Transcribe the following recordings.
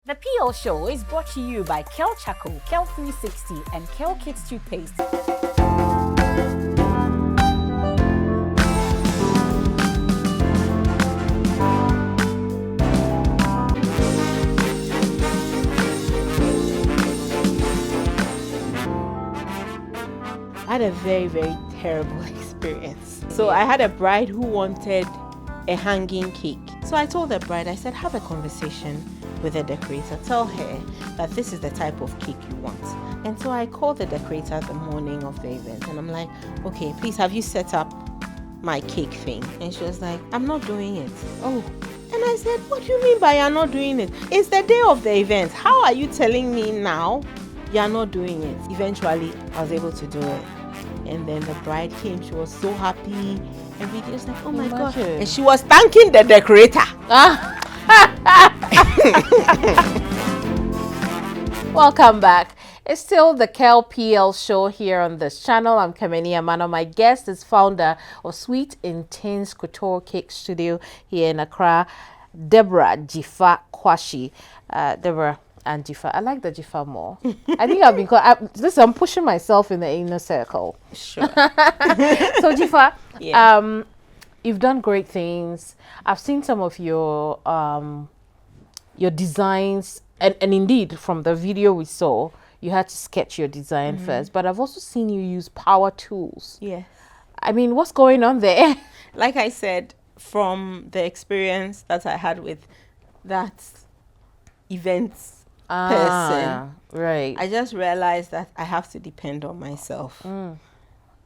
The PL Show is brought to you by Kel Charcoal, Kel 360, and Kel Kids Toothpaste. I had a very, very terrible experience. So I had a bride who wanted a hanging cake. So I told the bride, I said, have a conversation with the decorator. Tell her that this is the type of cake you want. And so I called the decorator the morning of the event. And I'm like, okay, please, have you set up my cake thing? And she was like, I'm not doing it. Oh. And I said, what do you mean by you're not doing it? It's the day of the event. How are you telling me now you're not doing it? Eventually, I was able to do it. And then the bride came. She was so happy. Everybody was like, oh my God. And she was thanking the decorator. Welcome back. It's still the Kel PL show here on this channel. I'm Keminni Amanor. My guest is founder of Sweetintins Cake Studio here in Accra, Deborah Dzifa Kwashie. Deborah and Dzifa. I like the Dzifa more. I think I've been I'm pushing myself in the inner circle. Sure. So Dzifa, yeah. You've done great things. I've seen some of your designs, and indeed from the video we saw, you had to sketch your design first. But I've also seen you use power tools. Yes. I mean, what's going on there? Like I said, from the experience that I had with that events person, right, I just realized that I have to depend on myself.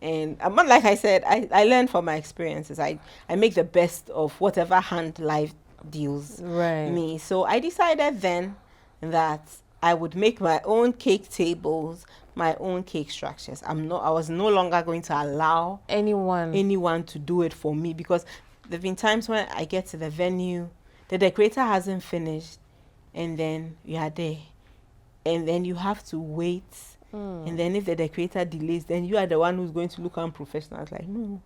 And like I said, I learned from my experiences. I make the best of whatever hand life deals me. So I decided then that I would make my own cake tables, my own cake structures. I was no longer going to allow anyone to do it for me, because there've been times when I get to the venue, the decorator hasn't finished, and then you are there, and then you have to wait. And then if the decorator delays, then you are the one who's going to look unprofessional. I was like, no.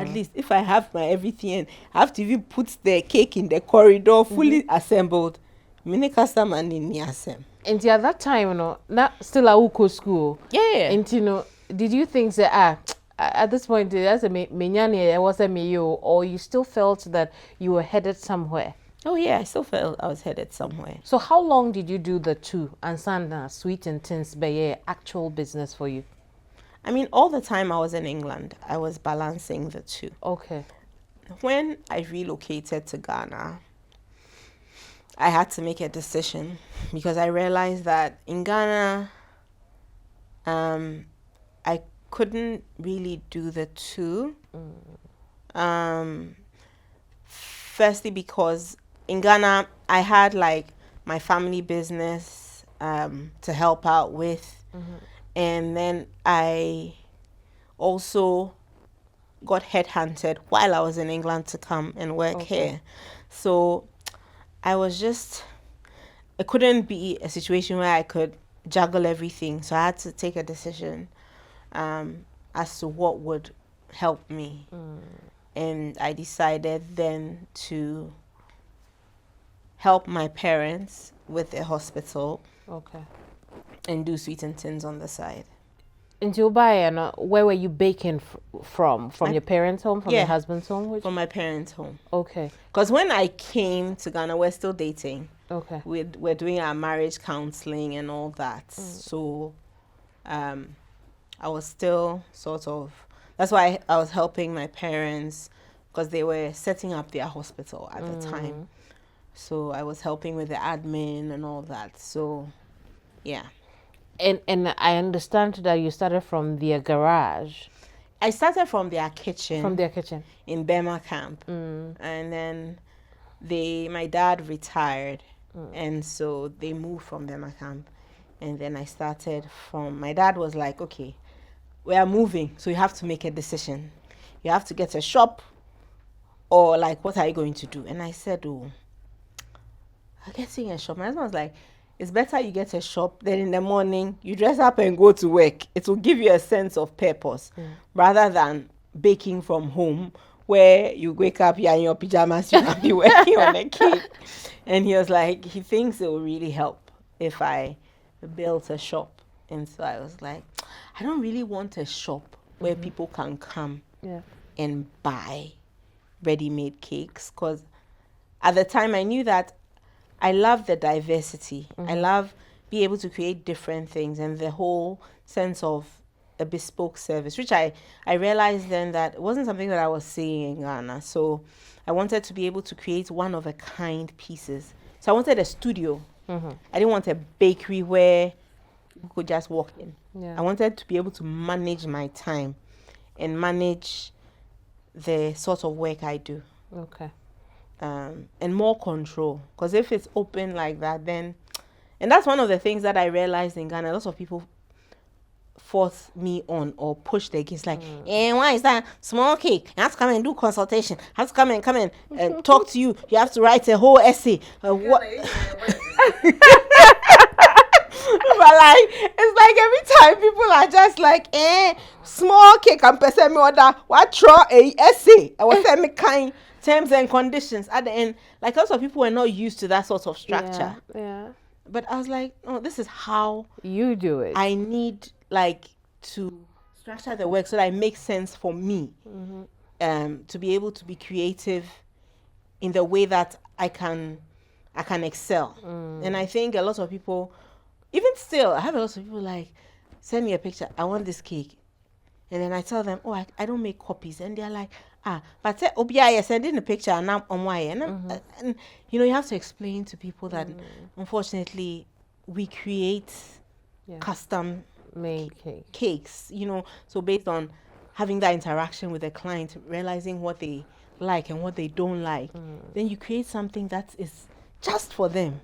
At least if I have my everything, and I have to even put the cake in the corridor fully assembled. Many customer in assemble. And at that time, not still a Uko school. Yeah. And did you think that at this point, as a menyani, was a meyo, or you still felt that you were headed somewhere? Oh yeah, I still felt I was headed somewhere. So how long did you do the two and Sanda Sweetintins be actual business for you? I mean, all the time I was in England, I was balancing the two. Okay. When I relocated to Ghana, I had to make a decision, because I realized that in Ghana, I couldn't really do the two. Firstly, because in Ghana, I had like my family business to help out with. And then I also got headhunted while I was in England to come and work here. So it couldn't be a situation where I could juggle everything. So I had to take a decision as to what would help me. And I decided then to help my parents with their hospital. Okay. And do Sweetintins on the side. In Dubai, where were you baking from? From your parents' home? From your husband's home? From my parents' home. Okay. Because when I came to Ghana, we're still dating. Okay. We're doing our marriage counseling and all that. So I was still sort of... That's why I was helping my parents, because they were setting up their hospital at the time. So I was helping with the admin and all that. So, yeah. And I understand that you started from their garage. I started from their kitchen. From their kitchen. In Burma camp. And then my dad retired. And so they moved from Burma camp. And then I started my dad was like, okay, we are moving. So you have to make a decision. You have to get a shop, or like, what are you going to do? And I said, I'm getting a shop. My husband was like, it's better you get a shop, then in the morning you dress up and go to work. It will give you a sense of purpose rather than baking from home where you wake up, you're in your pajamas, you can be working on a cake. And he was like, he thinks it will really help if I built a shop. And so I was like, I don't really want a shop where people can come and buy ready-made cakes, because at the time I knew that I love the diversity. I love being able to create different things and the whole sense of a bespoke service, which I realized then that it wasn't something that I was seeing in Ghana. So I wanted to be able to create one-of-a-kind pieces. So I wanted a studio. I didn't want a bakery where you could just walk in. I wanted to be able to manage my time and manage the sort of work I do. Okay. And more control. Because if it's open like that, then... And that's one of the things that I realized in Ghana. Lots of people force me on or push their kids like, why is that small cake? You have to come and do consultation. You have to come and talk to you. You have to write a whole essay. What? But like, it's like every time people are just like, small cake and person me order, what throw a essay? I was saying me kind terms and conditions at the end. Like lots of people were not used to that sort of structure. Yeah. But I was like, oh, this is how you do it. I need like to structure the work so that it makes sense for me. To be able to be creative in the way that I can excel. And I think a lot of people, even still, I have a lot of people like, send me a picture, I want this cake. And then I tell them, oh, I don't make copies. And they're like, but you're sending a picture and I'm on why. And you know, you have to explain to people that unfortunately we create custom made cakes, you know, so based on having that interaction with the client, realizing what they like and what they don't like, then you create something that is just for them.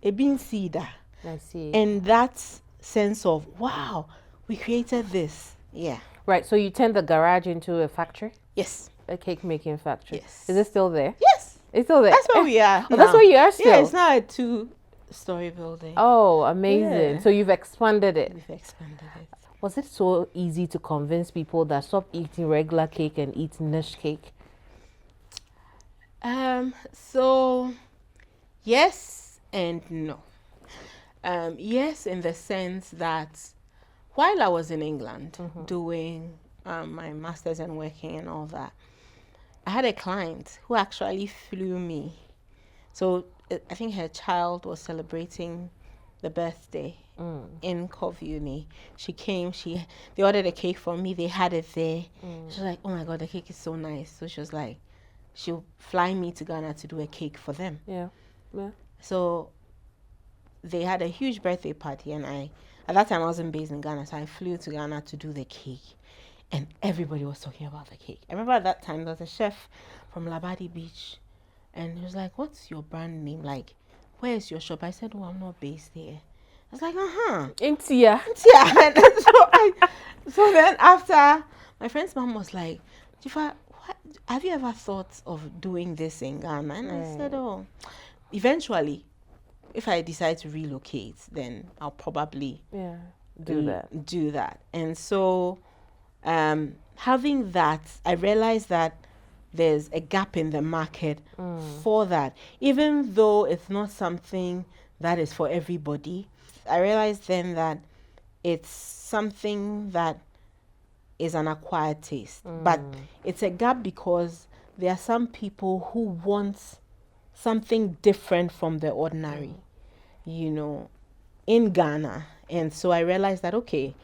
A bean cedar. I see. And that sense of, wow, we created this. Yeah. Right. So you turned the garage into a factory? Yes. A cake making factory? Yes. Is it still there? Yes. It's still there? That's where we are. Oh, that's where you are still? Yeah, it's now a 2-story building. Oh, amazing. Yeah. So you've expanded it. We've expanded it. Was it so easy to convince people that stop eating regular cake and eat niche cake? So yes and no. Yes, in the sense that while I was in England doing my master's and working and all that, I had a client who actually flew me. So I think her child was celebrating the birthday in Uni. She came, they ordered a cake for me, they had it there. She was like, oh my God, the cake is so nice. So she was like, she'll fly me to Ghana to do a cake for them. Yeah. So they had a huge birthday party, and at that time I wasn't based in Ghana, so I flew to Ghana to do the cake. And everybody was talking about the cake. I remember at that time there was a chef from Labadi Beach, and he was like, what's your brand name? Like, where's your shop? I said, oh, I'm not based here. I was like, Intia. Yeah. So then after, my friend's mom was like, Dzifa, have you ever thought of doing this in Ghana? And I said, oh, eventually, if I decide to relocate, then I'll probably do that. And so having that, I realized that there's a gap in the market for that. Even though it's not something that is for everybody, I realized then that it's something that is an acquired taste. But it's a gap because there are some people who want something different from the ordinary, you know, in Ghana. And so I realized that, okay,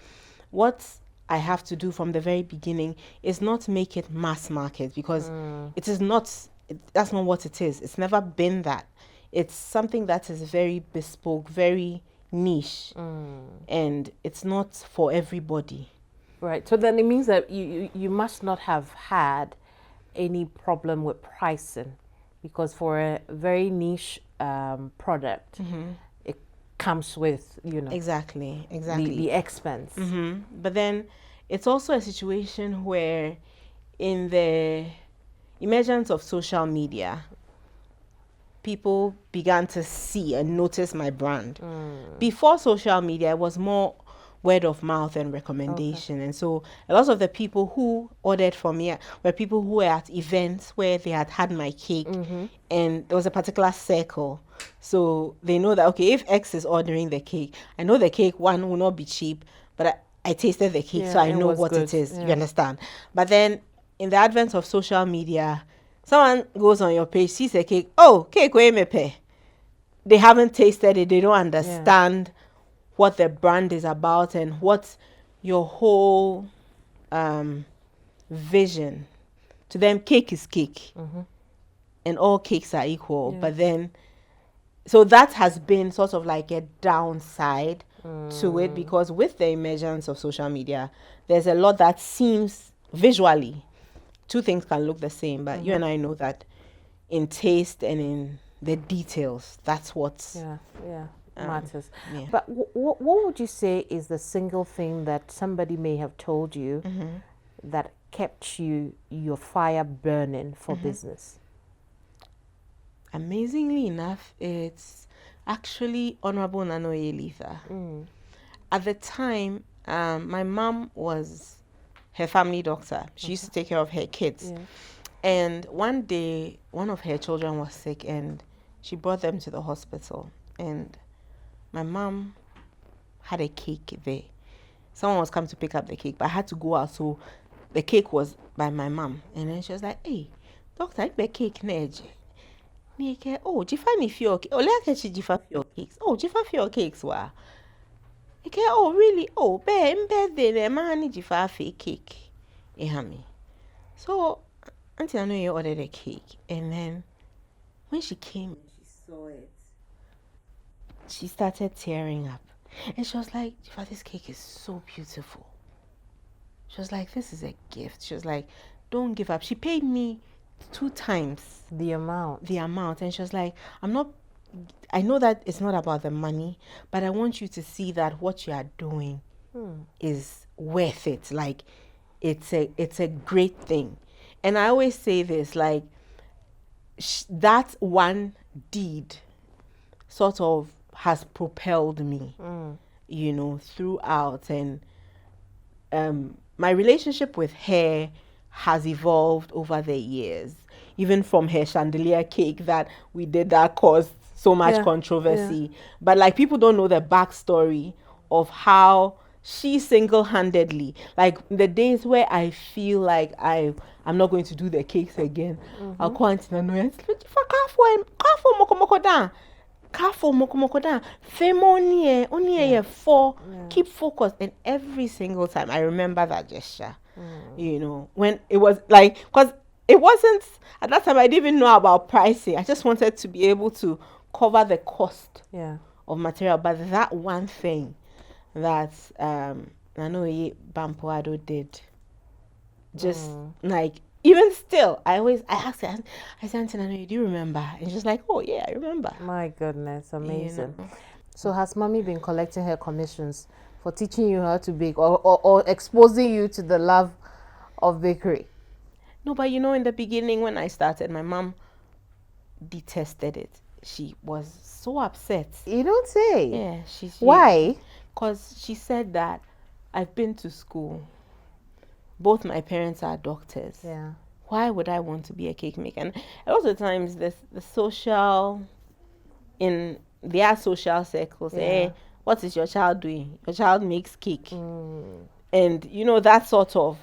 what I have to do from the very beginning is not make it mass market, because it is not, that's not what it is. It's never been that. It's something that is very bespoke, very niche, and it's not for everybody. Right. So then it means that you must not have had any problem with pricing, because for a very niche product, it comes with, you know, exactly the expense. But then it's also a situation where in the emergence of social media, people began to see and notice my brand. Before social media, it was more word of mouth and recommendation. And so a lot of the people who ordered from me were people who were at events where they had my cake, and there was a particular circle. So they know that, okay, if X is ordering the cake, I know the cake, one, will not be cheap, but I tasted the cake, so I know what it is. You understand? But then in the advent of social media, someone goes on your page, sees a cake, oh, cake we me pay. They haven't tasted it, they don't understand what the brand is about and what your whole vision. To them, cake is cake, and all cakes are equal. But then, so that has been sort of like a downside to it, because with the emergence of social media, there's a lot that seems visually, two things can look the same, but you and I know that in taste and in the details, that's what's matters. But what would you say is the single thing that somebody may have told you that kept your fire burning for business? Amazingly enough, it's actually Honorable Adjei-Tawiah. At the time, my mom was her family doctor. She used to take care of her kids. And one day, one of her children was sick and she brought them to the hospital. And my mom had a cake there. Someone was coming to pick up the cake, but I had to go out. So the cake was by my mom. And then she was like, hey, doctor, I the cake neji. Oh, Dzifa ni fio cake. Oh, let's get Dzifa fio cakes. Oh, Dzifa fio cakes wa. Okay, oh, really? Oh, birthday, the man ni Dzifa fake cake. Ehami. So, Auntie Anoye ordered a cake. And then when she came, she saw it. She started tearing up. And she was like, Dzifa, this cake is so beautiful. She was like, this is a gift. She was like, don't give up. She paid me 2 times the amount. And she was like, I know that it's not about the money, but I want you to see that what you are doing is worth it. Like, it's a great thing. And I always say this, like, that one deed sort of has propelled me, throughout. And my relationship with her has evolved over the years, even from her chandelier cake that we did that caused so much controversy. But like, people don't know the backstory of how she single-handedly, like the days where I feel like I'm not going to do the cakes again, I'll call Auntie Anoye, keep focused. And every single time I remember that gesture, when it was like, because it wasn't at that time, I didn't even know about pricing. I just wanted to be able to cover the cost of material. But that one thing that Anoye Bampoado did, just like, even still, I asked her, I said, Auntie Anoye, do you remember? And she's like, oh yeah, I remember. My goodness, amazing. So has mommy been collecting her commissions for teaching you how to bake, or exposing you to the love of bakery? No, but in the beginning when I started, my mom detested it. She was so upset. You don't say? Yeah. Why? Because she said that I've been to school. Both my parents are doctors. Yeah. Why would I want to be a cake maker? And a lot of times, the social, in their social circles, hey, what is your child doing? Your child makes cake. And, that sort of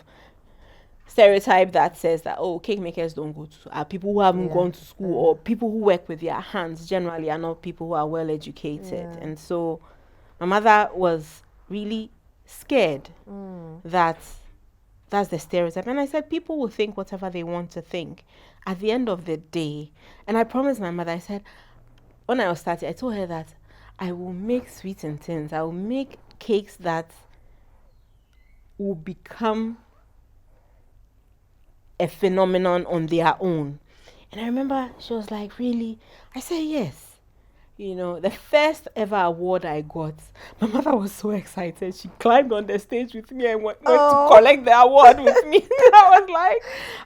stereotype that says that, oh, cake makers don't go to, people who haven't gone to school, or people who work with their hands generally are not people who are well educated. And so my mother was really scared that that's the stereotype. And I said, people will think whatever they want to think. At the end of the day, and I promised my mother, I said, when I was starting, I told her that I will make Sweetintins. I will make cakes that will become a phenomenon on their own. And I remember she was like, really? I said, yes. The first ever award I got, my mother was so excited. She climbed on the stage with me and went to collect the award with me.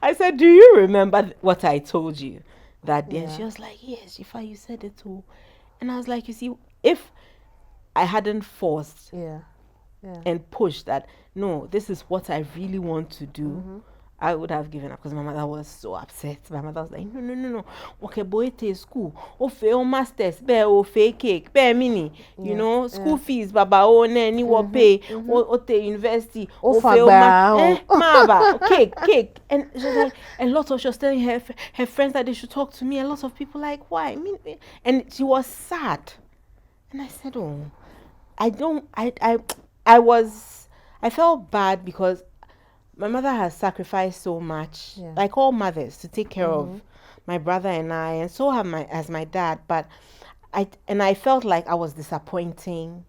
I said, do you remember what I told you that day? And she was like, yes, Dzifa, you said it too. And I was like, you see, if I hadn't forced and push that, no, this is what I really want to do, I would have given up, because my mother was so upset. My mother was like, no. Okay, boy, it is school. Oh, fail masters, bear or fake cake, bear mini. You know, school fees, baba, oh, nanny, what pay, or the university, or fail maba, cake. And she was like, she was telling her friends that they should talk to me. A lot of people like, why? And she was sad. And I said, oh, I felt bad because my mother has sacrificed so much, like all mothers, to take care of my brother and I, and so have my dad. But I felt like I was disappointing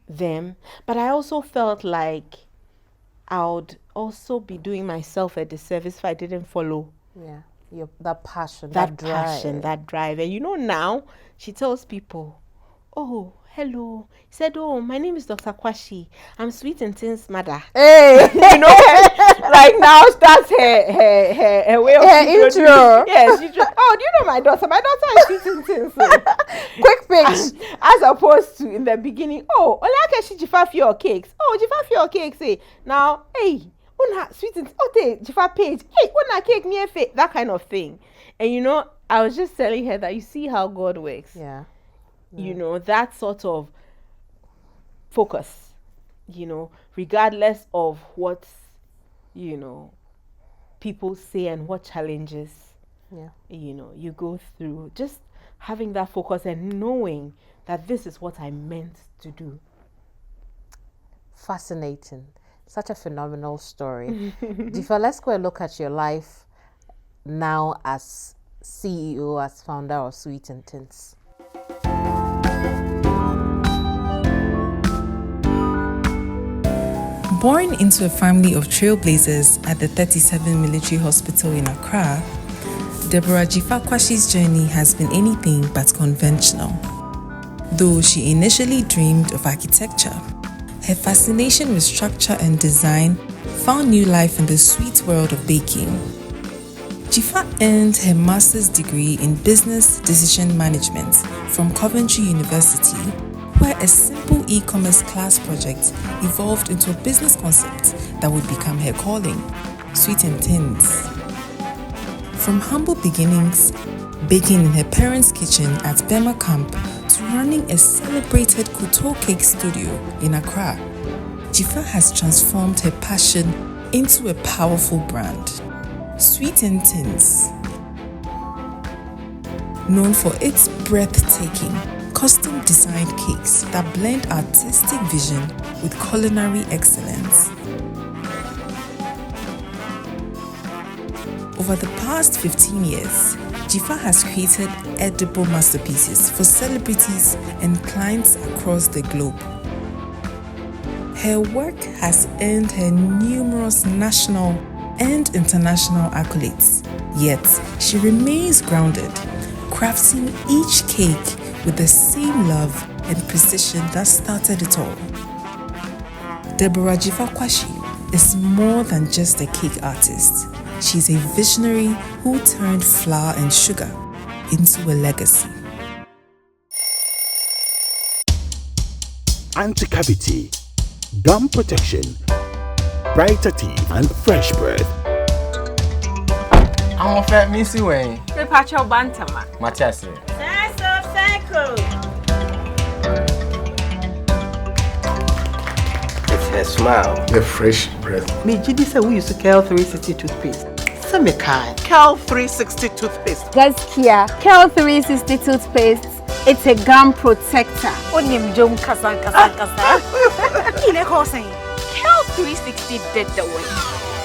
them. But I also felt like I would also be doing myself a disservice if I didn't follow. Yeah, that passion, that drive. And now she tells people, oh, hello. He said, oh, my name is Dr. Kwashie. I'm Sweetintins' mother. Hey. Like now that's her way of intro. Yes, oh, do you know my daughter? My daughter is Sweetintins. Quick pitch. As opposed to in the beginning, oh, Olaka she Dzifa for your cakes. Oh, Dzifa for your cakes. Now, hey, una Sweetintins. Oh, they Dzifa page. Hey, una cake me that kind of thing. And I was just telling her that you see how God works. Yeah. That sort of focus, regardless of what, people say and what challenges, you go through, just having that focus and knowing that this is what I meant to do. Fascinating. Such a phenomenal story. Dzifa, let's go and look at your life now as CEO, as founder of Sweetintins. Born into a family of trailblazers at the 37 Military Hospital in Accra, Deborah Dzifa Kwashie's journey has been anything but conventional. Though she initially dreamed of architecture, her fascination with structure and design found new life in the sweet world of baking. Dzifa earned her master's degree in business decision management from Coventry University, where a simple e-commerce class project evolved into a business concept that would become her calling, Sweetintins. From humble beginnings, baking in her parents' kitchen at Bema Camp, to running a celebrated couture cake studio in Accra, Dzifa has transformed her passion into a powerful brand. Sweetintins, known for its breathtaking, custom-designed cakes that blend artistic vision with culinary excellence. Over the past 15 years, Dzifa has created edible masterpieces for celebrities and clients across the globe. Her work has earned her numerous national and international accolades, yet she remains grounded, crafting each cake with the same love and precision that started it all. Deborah Dzifa Kwashie is more than just a cake artist. She's a visionary who turned flour and sugar into a legacy. Anti-cavity, gum protection, brighter teeth, and fresh breath. I'm a fat missy way. The patch of Bantama. Matias. It's her smile. The fresh breath. Me Gidi say we use Kel 360 toothpaste. Some kind. Kel 360 toothpaste. Guys, Kia, Kel 360 toothpaste. It's a gum protector. Onim jom kasa. Kel 360 did the way.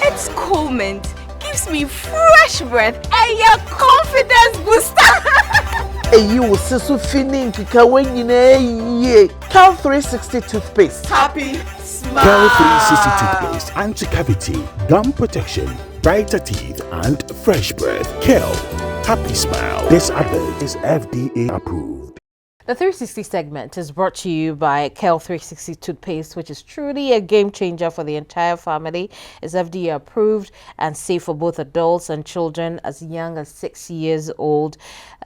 It's cool mint, gives me fresh breath, and your confidence booster. And you will see so feeling when you know Kel 360 toothpaste. Happy smile. Kel 360 toothpaste, anti-cavity, gum protection, brighter teeth, and fresh breath. Kel, happy smile. This advert is FDA approved. The 360 segment is brought to you by Kel 360 toothpaste, which is truly a game changer for the entire family. It's FDA approved and safe for both adults and children as young as 6 years old.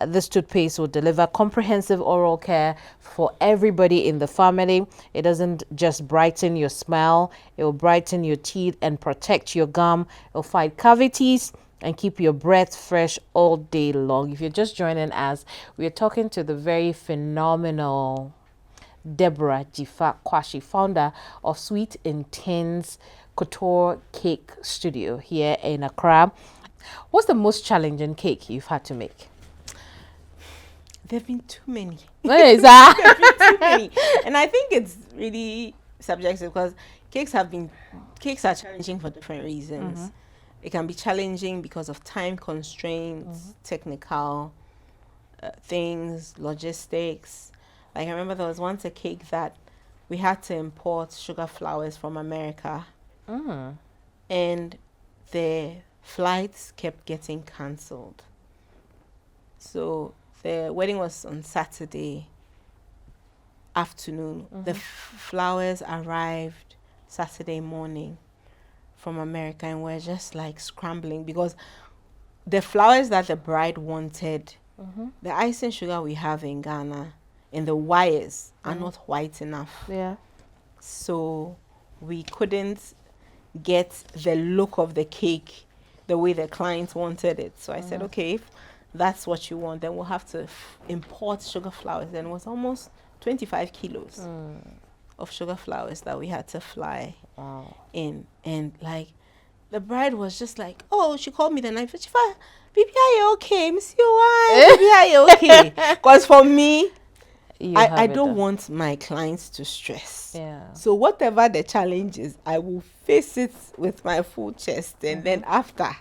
This toothpaste will deliver comprehensive oral care for everybody in the family. It doesn't just brighten your smile, it will brighten your teeth and protect your gum. It will fight cavities and keep your breath fresh all day long. If you're just joining us, we're talking to the very phenomenal Deborah Dzifa Kwashie, founder of Sweetintins Cake Studio here in Accra. What's the most challenging cake you've had to make? There have been too many. What is that? There have been too many. And I think it's really subjective because cakes are challenging for different reasons. It can be challenging because of time constraints, technical things, logistics. Like I remember there was once a cake that we had to import sugar flowers from America. And the flights kept getting cancelled. So the wedding was on Saturday afternoon. The flowers arrived Saturday morning from America, and we're just like scrambling because the flowers that the bride wanted, the icing sugar we have in Ghana and the wires are not white enough. Yeah. So we couldn't get the look of the cake the way the client wanted it. So I said, okay, if that's what you want, then we'll have to import sugar flowers. And it was almost 25 kilos of sugar flowers that we had to fly in. And like the bride was just like, oh, she called me the night, Dzifa, baby, are you okay? Miss you, why? Baby, are you okay? Because for me, I don't want my clients to stress. Yeah. So whatever the challenge is, I will face it with my full chest. And then after,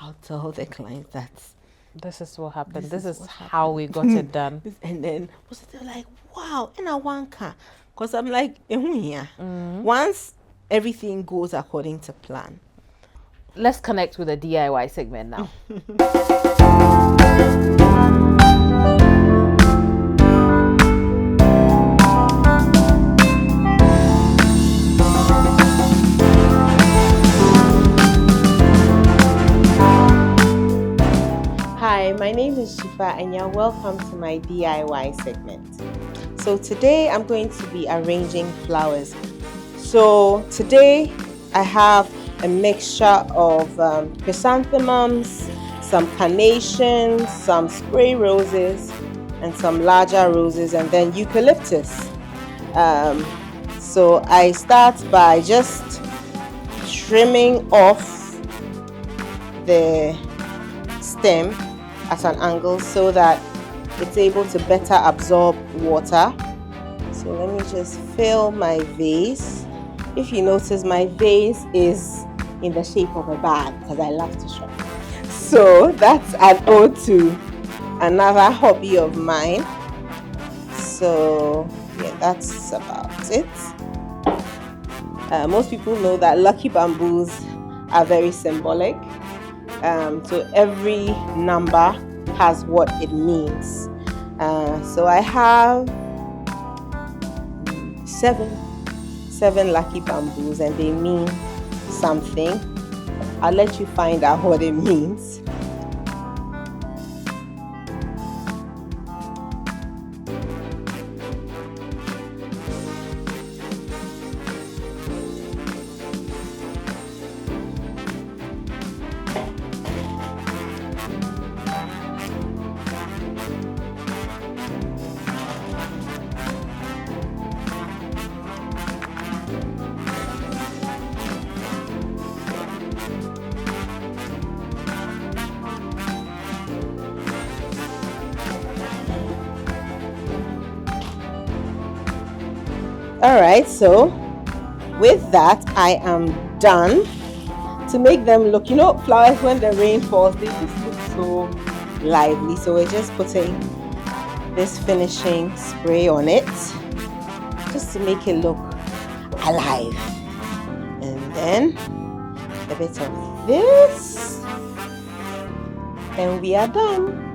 I'll tell the client that this is what happened. This is how we got it done. And then they're like, wow, and I want car. Because I'm like, once everything goes according to plan. Let's connect with the DIY segment now. Hi, my name is Dzifa and you're welcome to my DIY segment. So today I'm going to be arranging flowers. So today I have a mixture of chrysanthemums, some carnations, some spray roses, and some larger roses, and then eucalyptus. So I start by just trimming off the stem at an angle so that it's able to better absorb water. So let me just fill my vase. If you notice, my vase is in the shape of a bag because I love to shop. So that's an ode to another hobby of mine. So yeah, that's about it. Most people know that lucky bamboos are very symbolic. So every number has what it means. So I have seven lucky bamboos, and they mean something. I'll let you find out what it means. Alright, so with that I am done. To make them look, flowers when the rain falls, they just look so lively. So we're just putting this finishing spray on it just to make it look alive. And then a bit of this, and we are done.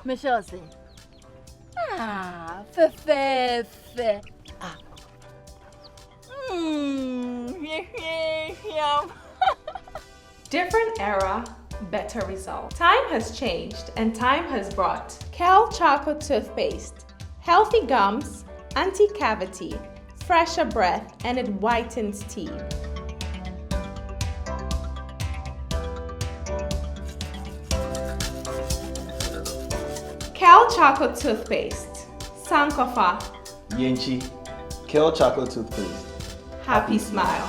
Michelle say. Fe. Yum. Different era, better result. Time has changed and time has brought Kel Charcoal Toothpaste. Healthy gums, anti-cavity, fresher breath, and it whitens teeth. Kel Charcoal Toothpaste. Sankofa. Yenchi, Kel Chocolate Toothpaste. Happy smile.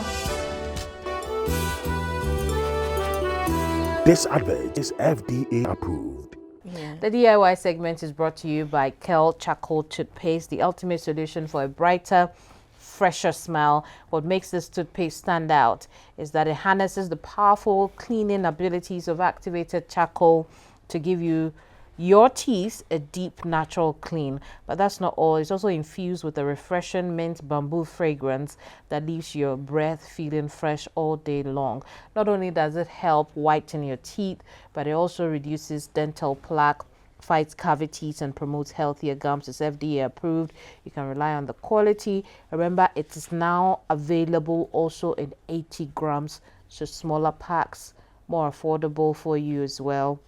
This advert is FDA approved. The DIY segment is brought to you by Kel Charcoal Toothpaste, the ultimate solution for a brighter, fresher smell. What makes this toothpaste stand out is that it harnesses the powerful cleaning abilities of activated charcoal to give you your teeth a deep natural clean. But that's not all. It's also infused with a refreshing mint bamboo fragrance that leaves your breath feeling fresh all day long. Not only does it help whiten your teeth, but it also reduces dental plaque, fights cavities, and promotes healthier gums. It's FDA approved. You can rely on the quality. Remember, it is now available also in 80 grams, so smaller packs, more affordable for you as well.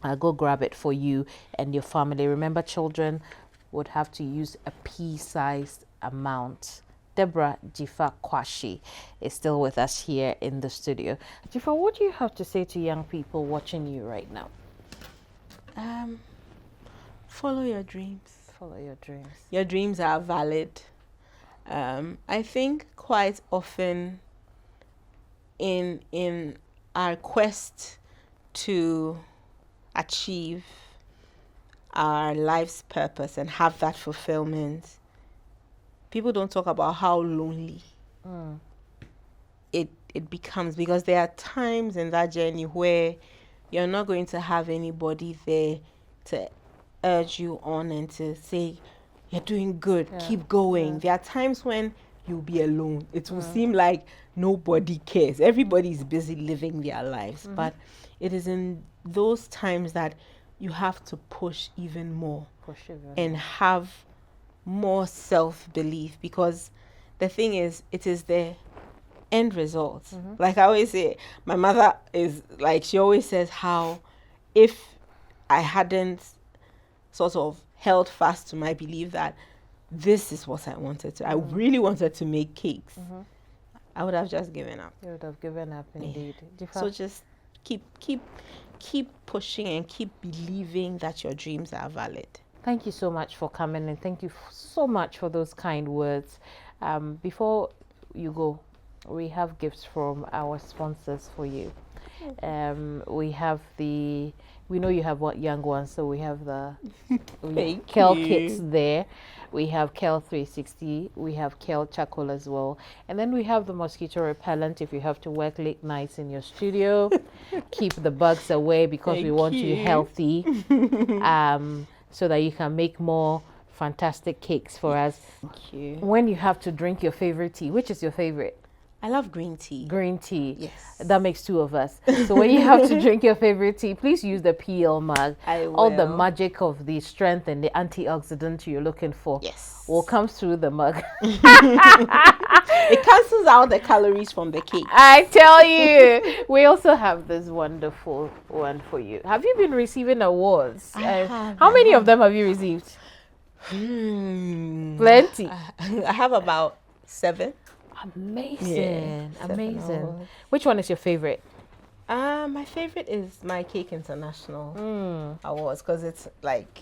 I'll go grab it for you and your family. Remember, children would have to use a pea-sized amount. Deborah Dzifa Kwashie is still with us here in the studio. Dzifa, what do you have to say to young people watching you right now? Follow your dreams. Follow your dreams. Your dreams are valid. I think quite often in our quest to achieve our life's purpose and have that fulfillment, people don't talk about how lonely it becomes, because there are times in that journey where you're not going to have anybody there to urge you on and to say you're doing good, keep going. There are times when you'll be alone. It will seem like nobody cares. Everybody's busy living their lives, but it is in those times that you have to push even more and have more self-belief, because the thing is, it is the end result. Like I always say, my mother is like, she always says how if I hadn't sort of held fast to my belief that this is what I wanted to, I really wanted to make cakes, I would have just given up. You would have given up, indeed. So just keep pushing and keep believing that your dreams are valid. Thank you so much for coming, and thank you so much for those kind words. Before you go, we have gifts from our sponsors for you. We know you have young ones, so we have the Kel kits there. We have Kel 360, we have Kel charcoal as well, and then we have the mosquito repellent if you have to work late nights in your studio. Keep the bugs away, because we want you healthy, so that you can make more fantastic cakes for us. Thank you. When you have to drink your favorite tea, which is your favorite? I love green tea. Green tea. Yes. That makes two of us. So when you have to drink your favorite tea, please use the PL mug. I will. All the magic of the strength and the antioxidant you're looking for will come through the mug. It cancels out the calories from the cake. I tell you. We also have this wonderful one for you. Have you been receiving awards? How many of them have you received? Plenty. I have about 7. Amazing. Amazing. Which one is your favorite? My favorite is my Cake International Awards, because it's like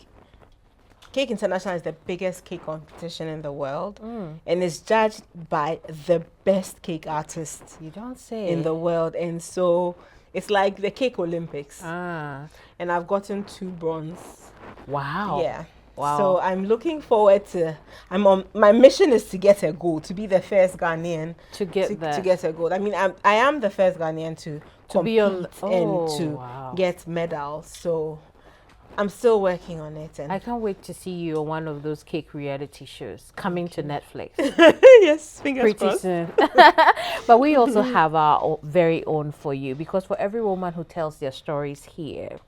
Cake International is the biggest cake competition in the world, and it's judged by the best cake artists You don't say. in the world, and so it's like the Cake Olympics. And I've gotten 2 bronze. Wow. Yeah. Wow. So I'm looking forward to. My mission is to get a gold, to be the first Ghanaian To get to get a gold. I mean, I am the first Ghanaian to compete be on- and to wow. get medals. So I'm still working on it. And I can't wait to see you on one of those cake reality shows coming to Netflix yes, fingers pretty crossed. soon. But we also have our very own for you, because for every woman who tells their stories here,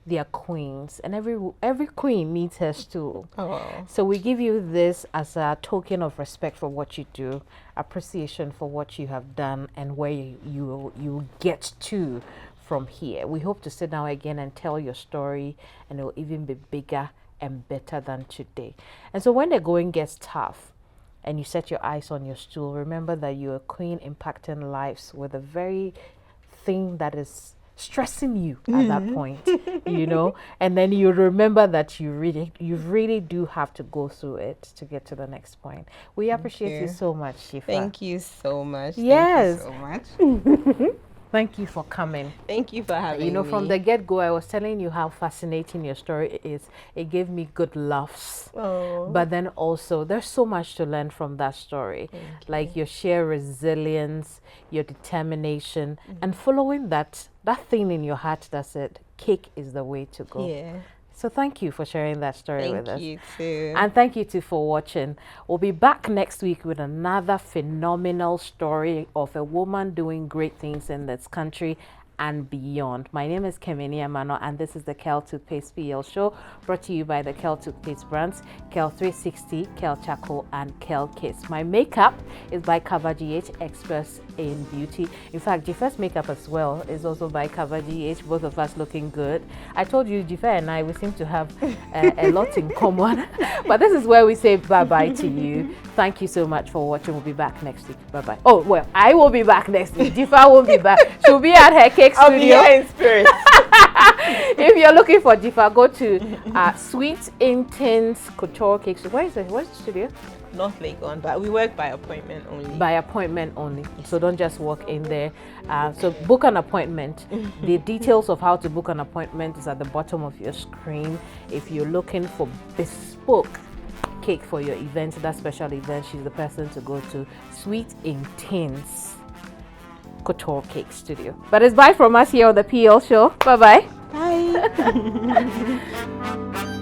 they are queens, and every queen needs her stool. Oh. So we give you this as a token of respect for what you do, appreciation for what you have done, and where you get to from here. We hope to sit down again and tell your story, and it will even be bigger and better than today. And so when the going gets tough and you set your eyes on your stool, remember that you're a queen impacting lives with a very thing that is stressing you at that point, you know, and then you remember that you really do have to go through it to get to the next point. We appreciate you so much, Dzifa. Thank you so much. Yes. Thank you so much. Thank you for coming. Thank you for having me. You know, from the get-go, I was telling you how fascinating your story is. It gave me good laughs. Oh. But then also, there's so much to learn from that story. Like your sheer resilience, your determination, and following that thing in your heart that said, cake is the way to go. Yeah. So thank you for sharing that story with us. Thank you too. And thank you too for watching. We'll be back next week with another phenomenal story of a woman doing great things in this country and beyond. My name is Keminni Amanor, and this is the Kel Toothpaste PL show, brought to you by the Kel Toothpaste brands, Kel 360, Kel Charcoal, and Kel Kiss. My makeup is by Kwashie, experts in beauty. In fact, Dzifa's makeup as well is also by Kwashie, both of us looking good. I told you, Dzifa and I, we seem to have a lot in common, but this is where we say bye-bye to you. Thank you so much for watching. We'll be back next week. Bye-bye. Oh, well, I will be back next week. Dzifa won't be back. She'll be at her cake I'll studio. be here in spirit. If you're looking for Dzifa, go to Sweetintins Cake Studio. Where is it? Where's the studio? North Legon, but we work by appointment only. By appointment only. So don't just walk in there. So book an appointment. The details of how to book an appointment is at the bottom of your screen. If you're looking for bespoke cake for your event, that special event, she's the person to go to. Sweetintins Cake Studio. But it's bye from us here on the PL show. Bye-bye. Bye.